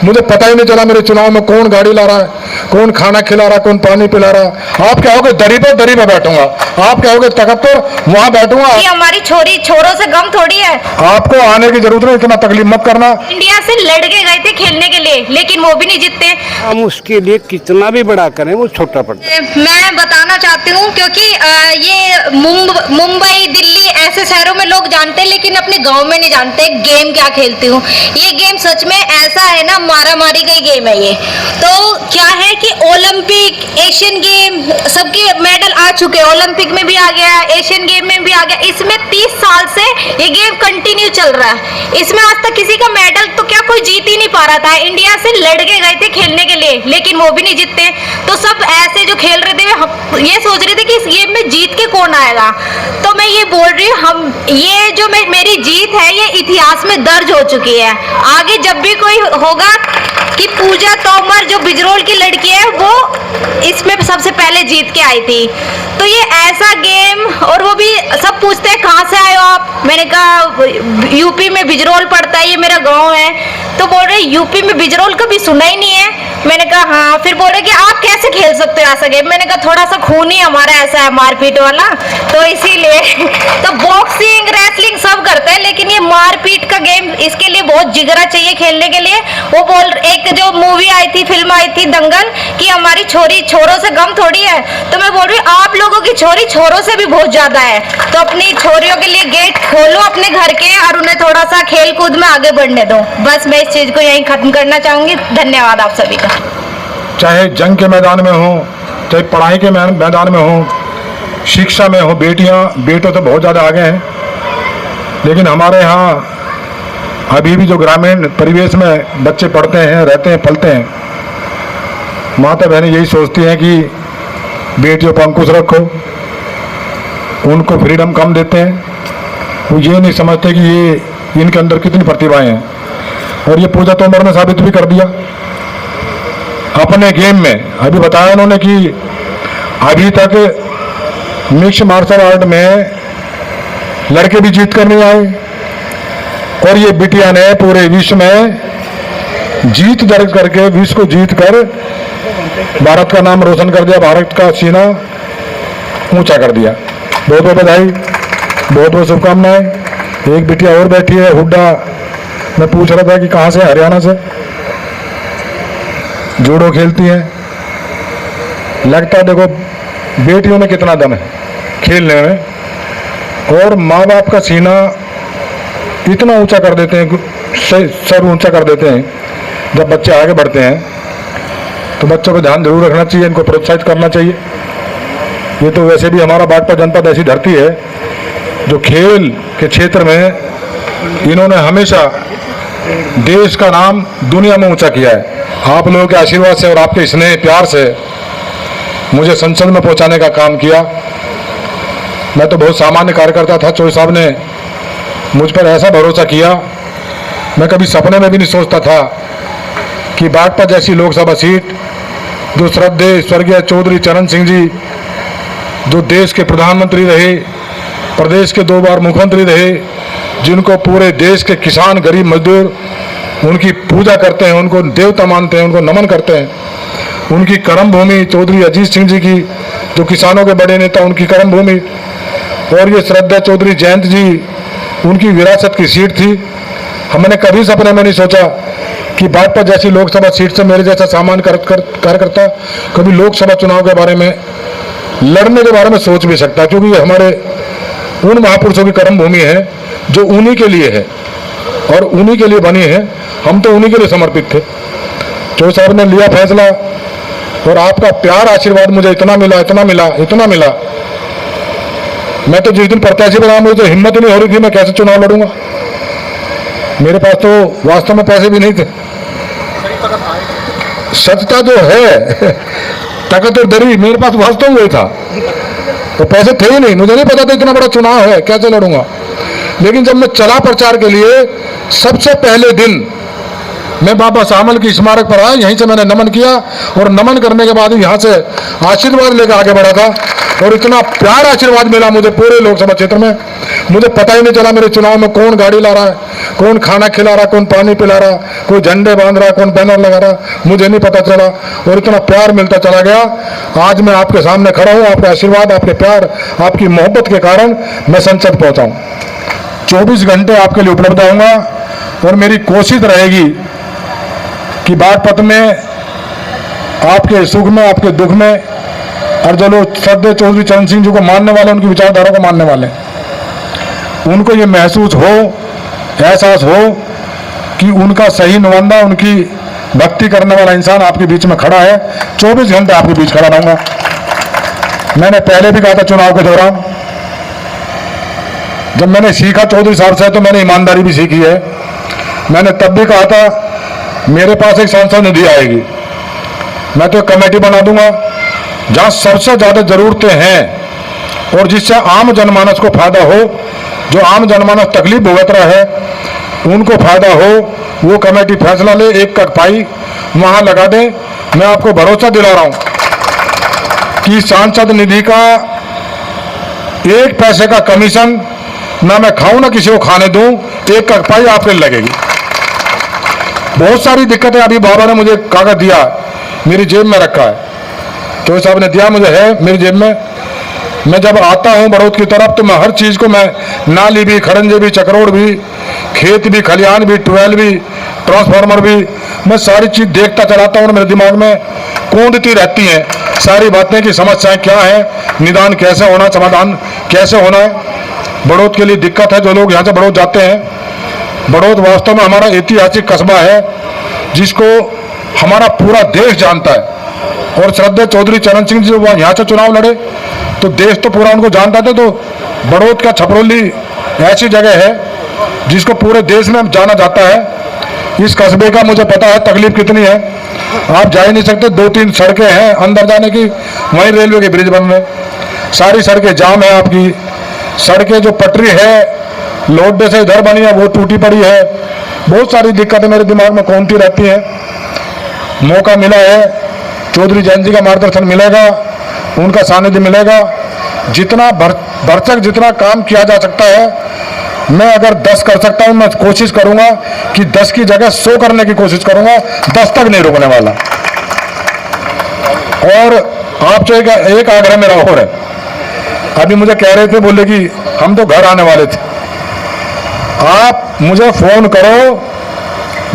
मुझे पता ही नहीं चला मेरे चुनाव में कौन गाड़ी ला रहा है, कौन खाना खिला रहा है, कौन पानी पिला रहा है। आप कहोगे दरी पर बैठूंगा, आप कहोगे तख्त पर वहां बैठूंगा। ये हमारी छोरों से गम थोड़ी है। आपको आने की जरूरत नहीं, इतना तकलीफ मत करना। इंडिया से लड़के गए थे खेलने के लिए, लेकिन वो भी नहीं जीतते। हम उसके लिए कितना भी बड़ा करें वो छोटा पड़ता है। मैं बताना चाहती हूँ क्योंकि ये मुंबई दिल्ली ऐसे शहरों में लोग जानते हैं, लेकिन अपने गांव में नहीं जानते गेम क्या खेलती हूँ। ये गेम सच में ऐसा है ना, मारा मारी का गेम है ये। तो क्या है कि ओलंपिक, एशियन गेम सबके मेडल आ चुके हैं। ओलंपिक में भी आ गया, एशियन गेम में भी आ गया। इसमें 30 साल से ये गेम कंटिन्यू चल रहा है। इसमें आज तक किसी का मेडल तो क्या कोई जीत ही नहीं पा रहा था। इंडिया से लड़के गए थे खेलने के लिए, लेकिन वो भी नहीं जीतते। तो सब ऐसे जो खेल रहे थे ये सोच रहे थे कि इस गेम में जीत के कौन आएगा। तो मैं ये बोल रही हूँ, ये जो मेरी जीत है ये इतिहास में दर्ज हो चुकी है। आगे जब भी कोई होगा कि पूजा तोमर जो बिजरोल की लड़की है वो इसमें सबसे पहले जीत के आई थी। तो ये ऐसा गेम, और वो भी सब पूछते हैं कहाँ से आए हो आप। मैंने कहा यूपी में बिजरोल पड़ता है, ये मेरा गांव है। तो बोल रहे यूपी में बिजरोल कभी सुना ही नहीं है। मैंने कहा हाँ। फिर बोल रहे कि आप कैसे खेल सकते हो ऐसा गेम। मैंने कहा थोड़ा सा खून ही हमारा ऐसा है, मारपीट वाला, तो इसीलिए। तो बॉक्सिंग, रेसलिंग सब करते हैं, लेकिन ये मारपीट का गेम, इसके लिए बहुत जिगरा चाहिए खेलने के लिए। वो एक जो मूवी आई थी, फिल्म आई थी दंगल, कि हमारी छोरों से गम थोड़ी है। तो मैं बोल रही हूँ आप लोगों की छोरी छोरों से भी बहुत ज्यादा है। तो अपनी छोरियों के लिए गेट खोलो अपने घर के, और उन्हें थोड़ा सा खेल कूद में आगे बढ़ने दो। बस मैं इस चीज को यहीं खत्म करना चाहूंगी। धन्यवाद आप सभी का। चाहे जंग के मैदान में हो, चाहे पढ़ाई के मैदान में हो, शिक्षा में हो, बेटों तो बहुत ज़्यादा आगे हैं। लेकिन हमारे यहाँ अभी भी जो ग्रामीण परिवेश में बच्चे पढ़ते हैं, रहते हैं, पलते हैं, माता बहनें यही सोचती हैं कि बेटियों पर अंकुश रखो, उनको फ्रीडम कम देते हैं। वो ये नहीं समझते कि ये इनके अंदर कितनी प्रतिभाएं हैं। और ये पूजा तोमर ने साबित भी कर दिया अपने गेम में। अभी बताया उन्होंने कि अभी तक मिक्स मार्शल आर्ट में लड़के भी जीत कर नहीं आए, और ये बिटिया ने पूरे विश्व में जीत दर्ज करके, विश्व को जीत कर भारत का नाम रोशन कर दिया, भारत का सीना ऊंचा कर दिया। बहुत बहुत बधाई, बहुत बहुत शुभकामनाएं। एक बिटिया और बैठी है हुड्डा, मैं पूछ रहा था कि कहाँ से, हरियाणा से, जूडो खेलती हैं। लगता है देखो बेटियों में कितना दम है खेलने में। और माँ बाप का सीना इतना ऊंचा कर देते हैं, सर ऊंचा कर देते हैं जब बच्चे आगे बढ़ते हैं। तो बच्चों पर ध्यान जरूर रखना चाहिए, इनको प्रोत्साहित करना चाहिए। ये तो वैसे भी हमारा बागपत जनपद ऐसी धरती है जो खेल के क्षेत्र में इन्होंने हमेशा देश का नाम दुनिया में ऊंचा किया है। आप लोगों के आशीर्वाद से और आपके स्नेह प्यार से मुझे संसद में पहुंचाने का काम किया। मैं तो बहुत सामान्य कार्यकर्ता था, चौधरी साहब ने मुझ पर ऐसा भरोसा किया। मैं कभी सपने में भी नहीं सोचता था कि बागपत जैसी लोकसभा सीट, जो श्रद्धेय स्वर्गीय चौधरी चरण सिंह जी, जो देश के प्रधानमंत्री रहे, प्रदेश के 2 बार मुख्यमंत्री रहे, जिनको पूरे देश के किसान, गरीब मजदूर उनकी पूजा करते हैं, उनको देवता मानते हैं, उनको नमन करते हैं। उनकी कर्म भूमि चौधरी अजीत सिंह जी की, जो किसानों के बड़े नेता, उनकी कर्म भूमि। और ये श्रद्धा चौधरी जयंत जी, उनकी विरासत की सीट थी। हमने कभी सपने में नहीं सोचा कि बागपत जैसी लोकसभा सीट से मेरे जैसा सामान्य कार्यकर्ता कभी लोकसभा चुनाव के बारे में, लड़ने के बारे में सोच भी सकता, क्योंकि ये हमारे उन महापुरुषों की कर्म भूमि है जो उन्हीं के लिए है और उन्हीं के लिए बनी है। हम तो उन्हीं के लिए समर्पित थे। चौधरी साहब ने लिया फैसला, और आपका प्यार, आशीर्वाद मुझे इतना मिला, इतना मिला, इतना मिला। मैं तो जिस दिन प्रत्याशी बना, मुझे तो हिम्मत ही नहीं हो रही थी मैं कैसे चुनाव लड़ूंगा। मेरे पास तो वास्तव में पैसे भी नहीं थे। सत्ता जो है ताकत और दरी मेरे पास वास्तव में था, तो पैसे थे ही नहीं। मुझे नहीं पता था इतना बड़ा चुनाव है, कैसे लड़ूंगा। लेकिन जब मैं चला प्रचार के लिए, सबसे पहले दिन मैं बाबा सामल की स्मारक पर आया, यहीं से मैंने नमन किया और नमन करने के बाद ही यहाँ से आशीर्वाद लेकर आगे बढ़ा था। और इतना प्यार आशीर्वाद मिला मुझे पूरे लोकसभा क्षेत्र में, मुझे पता ही नहीं चला मेरे चुनाव में कौन गाड़ी ला रहा है, कौन खाना खिला रहा, कौन पानी पिला रहा, कोई झंडे बांध रहा, कौन बैनर लगा रहा, मुझे नहीं पता चला। और इतना प्यार मिलता चला गया। आज मैं आपके सामने खड़ा हूँ, आपके आशीर्वाद, आपके प्यार, आपकी मोहब्बत के कारण मैं संसद पहुँचा हूँ। 24 घंटे आपके लिए उपलब्ध रहूँगा और मेरी कोशिश रहेगी कि बागपत में आपके सुख में, आपके दुख में, और जो लोग श्रद्धेय चौधरी चरण सिंह जी को मानने वाले, उनकी विचारधारा को मानने वाले, उनको ये महसूस हो, एहसास हो कि उनका सही नुमाइंदा, उनकी भक्ति करने वाला इंसान आपके बीच में खड़ा है। 24 घंटे आपके बीच खड़ा रहूंगा। मैंने पहले भी कहा था चुनाव के दौरान, जब मैंने सीखा चौधरी साहब से, तो मैंने ईमानदारी भी सीखी है। मैंने तब भी कहा था मेरे पास एक सांसद निधि आएगी, मैं तो एक कमेटी बना दूंगा जहां सबसे ज्यादा जरूरतें हैं और जिससे आम जनमानस को फायदा हो, जो आम जनमानस तकलीफ भुगत रहा है उनको फायदा हो, वो कमेटी फैसला ले, एक कक पाई वहां लगा दे। मैं आपको भरोसा दिला रहा हूं कि सांसद निधि का 1 पैसे का कमीशन ना मैं खाऊं ना किसी को खाने दूं, 1 कक पाई आपके लिए लगेगी। बहुत सारी दिक्कतें, अभी बाबा ने मुझे कागज दिया, मेरी जेब में रखा है, तो साहब ने दिया मुझे, है मेरी जेब में। मैं जब आता हूं बड़ौद की तरफ तो मैं हर चीज को, मैं नाली भी, खरंजे भी, चक्रोड़ भी, खेत भी, खलियान भी, ट्यूबवेल भी, ट्रांसफार्मर भी, मैं सारी चीज देखता चलाता हूं और मेरे दिमाग में कूदती रहती हैं सारी बातें कि समस्याएं क्या है, निदान कैसे होना, समाधान कैसे होना है। बड़ौद के लिए दिक्कत है, जो लोग यहाँ से बड़ौद जाते हैं, बड़ौद वास्तव में हमारा ऐतिहासिक कस्बा है जिसको हमारा पूरा देश जानता है। और श्रद्धेय चौधरी चरण सिंह जी जब यहाँ से चुनाव लड़े तो देश तो पूरा उनको जानता था। तो बड़ौद का छपरौली ऐसी जगह है जिसको पूरे देश में जाना जाता है। इस कस्बे का मुझे पता है तकलीफ कितनी है, आप जा ही नहीं सकते, 2-3 सड़कें हैं अंदर जाने की, वहीं रेलवे के ब्रिज बन रहे, सारी सड़कें जाम है आपकी। सड़कें जो पटरी है लोडे से इधर बनी है वो टूटी पड़ी है। बहुत सारी दिक्कतें मेरे दिमाग में घूमती रहती हैं। मौका मिला है, चौधरी जयंत जी का मार्गदर्शन मिलेगा, उनका सानिध्य मिलेगा, जितना भरसक जितना काम किया जा सकता है, मैं अगर 10 कर सकता हूं, मैं कोशिश करूंगा कि 10 की जगह 100 करने की कोशिश करूंगा, 10 तक नहीं रुकने वाला। और आपसे एक आग्रह मेरा और है, अभी मुझे कह रहे थे, बोले कि हम तो घर आने वाले थे, आप मुझे फोन करो,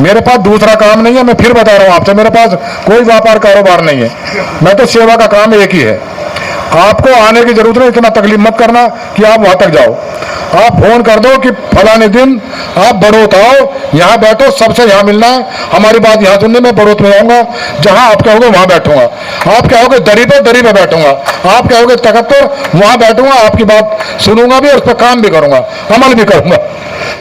मेरे पास दूसरा काम नहीं है, मैं फिर बता रहा हूं आपसे, मेरे पास कोई व्यापार कारोबार नहीं है, मैं तो सेवा का काम एक ही है। आपको आने की जरूरत नहीं, इतना तकलीफ मत करना कि आप वहां तक जाओ। आप फोन कर दो कि फलाने दिन आप बड़ौत आओ, यहाँ बैठो, सबसे यहाँ मिलना है, हमारी बात यहाँ सुनने, मैं बड़ौत में आऊंगा, जहां आप कहोगे वहां बैठूंगा। आप कहोगे दरी पे बैठूंगा, आप कहोगे तख्त पर, वहां बैठूंगा, आपकी बात सुनूंगा भी और उस पर काम भी करूंगा, अमल भी करूंगा।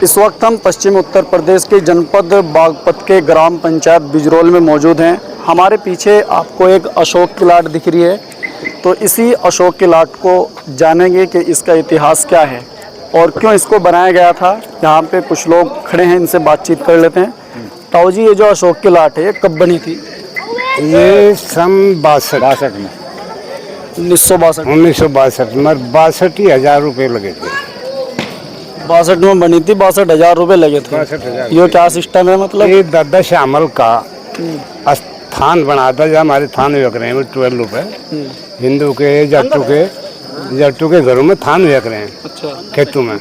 इस वक्त हम पश्चिम उत्तर प्रदेश के जनपद बागपत के ग्राम पंचायत बिजरोल में मौजूद हैं। हमारे पीछे आपको एक अशोक की लाट दिख रही है, तो इसी अशोक की लाट को जानेंगे कि इसका इतिहास क्या है और क्यों इसको बनाया गया था। यहाँ पे कुछ लोग खड़े हैं, इनसे बातचीत कर लेते हैं। ताऊ जी, ये जो अशोक की लाट है ये कब बनी थी? ये सन 62 में, 1962 में 62,000 रुपये लगे थे। 62 में बनी थी, 62,000 रुपये लगे थे। 62,000। ये क्या सिस्टम है मतलब? ये दादा श्यामल का स्थान बना था, जहाँ हमारे थान हुआ करें हैं 12 रुपये, हिंदू के जट्टू के घरों में थान हुआ करें हैं। अच्छा। खेतों में,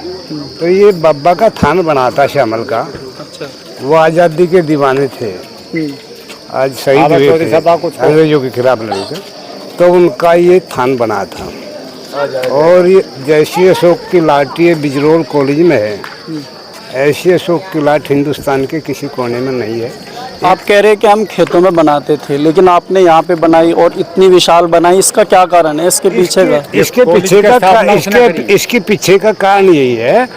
तो ये बाबा का थान बना था श्यामल का। अच्छा। वो आज़ादी के दीवाने थे, आज शहीद हुए थे, अंग्रेजों के खिलाफ लड़े थे, तो उनका ये थान बना था। और ये जैसी अशोक की लाट ये बिजरोल कॉलेज में है, ऐसी अशोक की लाट हिंदुस्तान के किसी कोने में नहीं है। आप कह रहे हैं कि हम खेतों में बनाते थे, लेकिन आपने यहाँ पे बनाई और इतनी विशाल बनाई, इसका क्या कारण है? इसके पीछे का इसके पीछे का कारण यही है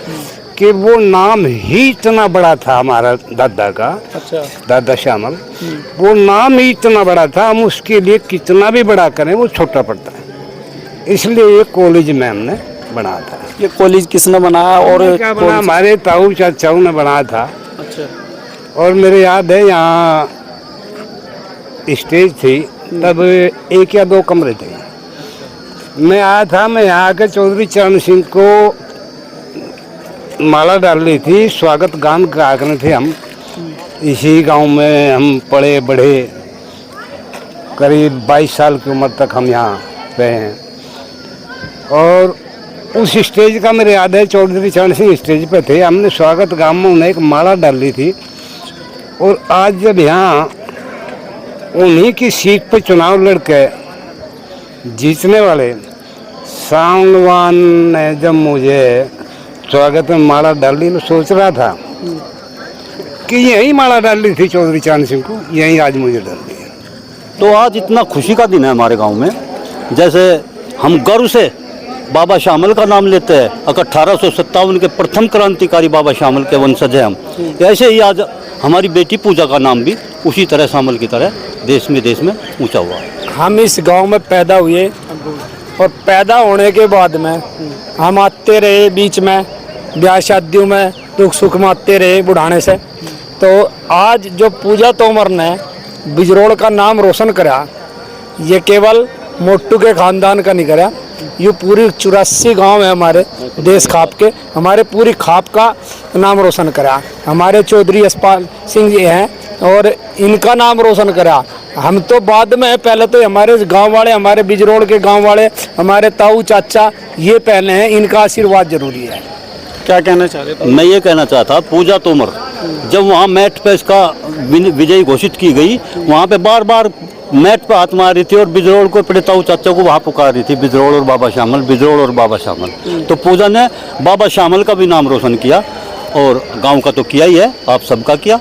कि वो नाम ही इतना बड़ा था हमारा दादा का। अच्छा। दादा श्यामल, वो नाम ही इतना बड़ा था, हम उसके लिए कितना भी बड़ा करें वो छोटा पड़ता है, इसलिए ये कॉलेज में हमने बनाया था। ये कॉलेज किसने बनाया? और क्या बना? हमारे ताऊ चाचाओं ने बनाया था। अच्छा। और मेरे याद है यहाँ स्टेज थी, तब 1 या 2 कमरे थे। मैं आया था, मैं यहाँ आकर चौधरी चरण सिंह को माला डाल ली थी, स्वागत गान गा रहे थे हम। इसी गांव में हम पढ़े बढ़े, करीब 22 साल की उम्र तक हम यहाँ रहे हैं। और उस स्टेज का मेरे याद है, चौधरी चरण सिंह स्टेज पे थे, हमने स्वागत गान में उन्हें एक माला डाल ली थी। और आज जब यहाँ उन्हीं की सीट पे चुनाव लड़के जीतने वाले सावनवान ने जब मुझे स्वागत में माला डाल दी, तो सोच रहा था कि यही माला डाल ली थी चौधरी चरण सिंह को, यही आज मुझे डाल दी। तो आज इतना खुशी का दिन है हमारे गांव में, जैसे हम गर्व से बाबा श्यामल का नाम लेते हैं। अगर 1857 के प्रथम क्रांतिकारी बाबा श्यामल के वंशज हैं हम, ऐसे ही आज हमारी बेटी पूजा का नाम भी उसी तरह श्यामल की तरह देश में ऊंचा हुआ। हम इस गांव में पैदा हुए और पैदा होने के बाद में हम आते रहे, बीच में ब्याह शादियों में दुख सुख में आते रहे बुढ़ाने से। तो आज जो पूजा तोमर ने बिजरोड़ का नाम रोशन करा, ये केवल मोटू के खानदान का नहीं करा, ये पूरी 84 गांव है हमारे देश खाप के, हमारे पूरी खाप का नाम रोशन करा। हमारे चौधरी यशपाल सिंह जी हैं और इनका नाम रोशन करा। हम तो बाद में, पहले तो हमारे गांव वाले, हमारे बिजरोड़ के गांव वाले, हमारे ताऊ चाचा ये पहले हैं, इनका आशीर्वाद जरूरी है। क्या कहना चाह रहे थे? मैं ये कहना चाहता, पूजा तोमर जब वहाँ मैट पे इसका विजयी घोषित की गई, वहाँ पे बार बार मैट पे हाथ मार रही थी और बिजरोड़ को अपने ताऊ चाचा को वहाँ पुकार रही थी, बिजरोड़ और बाबा श्यामल, बिजरोड़ और बाबा श्यामल। तो पूजा ने बाबा श्यामल का भी नाम रोशन किया और गांव का तो किया ही है, आप सबका किया।